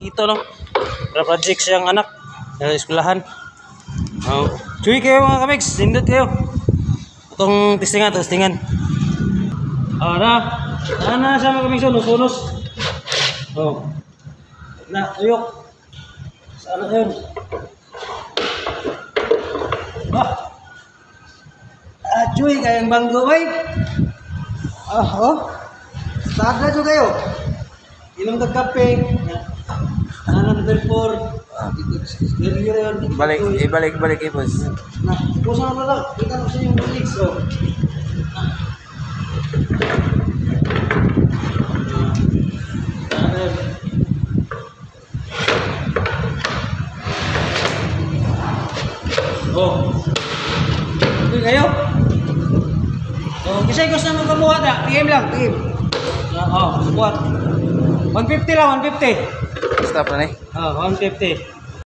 Ito no, project siyang anak sa eskwelahan. Cuy kayo mga kamigs, sindot kayo. Itong testingan. Na siya mga kamigs, unos. Na, tuyok. Saan na yun? Cuy, kayang banggo bay. Start na cuy kayo. Inom ng kape. Number 4. Ibalik boss. Nah, pusa na lang. Kita mo sa yung legs. Okay kayo? Kasi gusto mo kamuha na. PM lang, PM. Buat. 150 lang, 150. Stop na eh. 150.